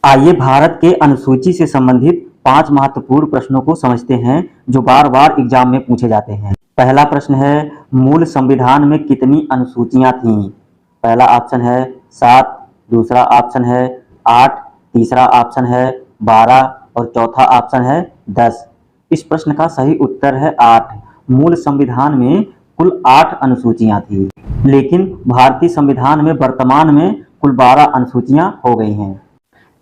आइए भारत के अनुसूची से संबंधित 5 महत्वपूर्ण प्रश्नों को समझते हैं जो बार बार एग्जाम में पूछे जाते हैं। पहला प्रश्न है, मूल संविधान में कितनी अनुसूचियां थीं? पहला ऑप्शन है 7, दूसरा ऑप्शन है 8, तीसरा ऑप्शन है 12 और चौथा ऑप्शन है 10। इस प्रश्न का सही उत्तर है 8। मूल संविधान में कुल 8 अनुसूचियां थी, लेकिन भारतीय संविधान में वर्तमान में कुल 12 अनुसूचियां हो गई हैं।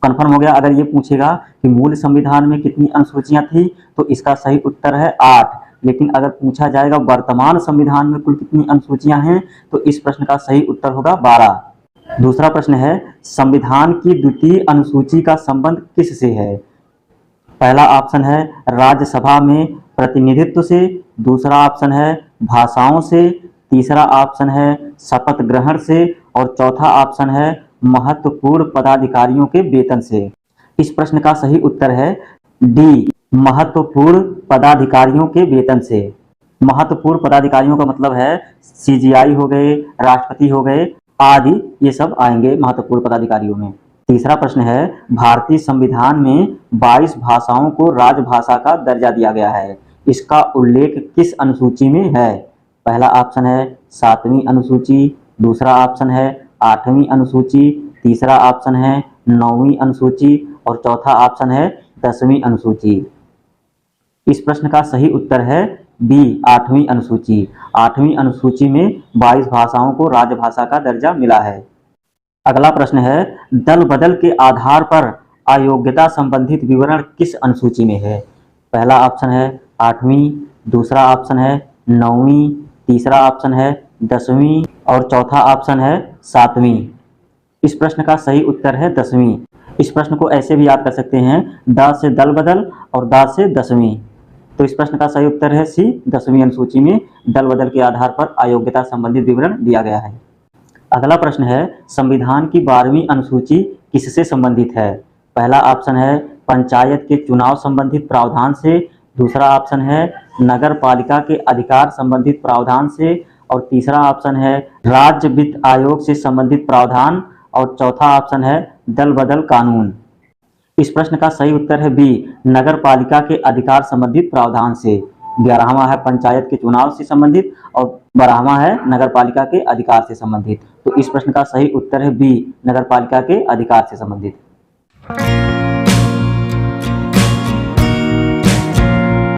कंफर्म हो गया। अगर ये पूछेगा कि मूल संविधान में कितनी अनुसूचियां थी तो इसका सही उत्तर है 8। लेकिन अगर पूछा जाएगा वर्तमान संविधान में कुल कितनी अनुसूचियां हैं तो इस प्रश्न का सही उत्तर होगा 12। दूसरा प्रश्न है, संविधान की द्वितीय अनुसूची का संबंध किससे है? पहला ऑप्शन है राज्यसभा में प्रतिनिधित्व से, दूसरा ऑप्शन है भाषाओं से, तीसरा ऑप्शन है शपथ ग्रहण से और चौथा ऑप्शन है महत्वपूर्ण पदाधिकारियों के वेतन से। इस प्रश्न का सही उत्तर है डी, महत्वपूर्ण पदाधिकारियों के वेतन से। महत्वपूर्ण पदाधिकारियों का मतलब है सीजीआई हो गए, राष्ट्रपति हो गए आदि, ये सब आएंगे महत्वपूर्ण पदाधिकारियों में। तीसरा प्रश्न है, भारतीय संविधान में 22 भाषाओं को राजभाषा का दर्जा दिया गया है, इसका उल्लेख किस अनुसूची में है? पहला ऑप्शन है 7वीं अनुसूची, दूसरा ऑप्शन है 8वीं अनुसूची, तीसरा ऑप्शन है 9वीं अनुसूची और चौथा ऑप्शन है 10वीं अनुसूची। इस प्रश्न का सही उत्तर है बी, 8वीं अनुसूची। 8वीं अनुसूची में 22 भाषाओं को राजभाषा का दर्जा मिला है। अगला प्रश्न है, दल बदल के आधार पर अयोग्यता संबंधित विवरण किस अनुसूची में है? पहला ऑप्शन है 8वीं, दूसरा ऑप्शन है 9वीं, तीसरा ऑप्शन है 10वीं और चौथा ऑप्शन है 7वीं। इस प्रश्न का सही उत्तर है 10वीं। इस प्रश्न को ऐसे भी याद कर सकते हैं, द से दल बदल और द से 10वीं। तो इस प्रश्न का सही उत्तर है सी, 10वीं अनुसूची में दल बदल के आधार पर अयोग्यता संबंधित विवरण दिया गया है। अगला प्रश्न है, संविधान की 12वीं अनुसूची किससे संबंधित है? पहला ऑप्शन है पंचायत के चुनाव संबंधित प्रावधान से, दूसरा ऑप्शन है नगर पालिका के अधिकार संबंधित प्रावधान से और तीसरा ऑप्शन है राज्य वित्त आयोग से संबंधित प्रावधान और चौथा ऑप्शन है दल बदल कानून। इस प्रश्न का सही उत्तर है बी, नगर पालिका के अधिकार संबंधित प्रावधान से। 11वां है पंचायत के चुनाव से संबंधित और 12वां है नगर पालिका के अधिकार से संबंधित। तो इस प्रश्न का सही उत्तर है बी, नगर पालिका के अधिकार से संबंधित।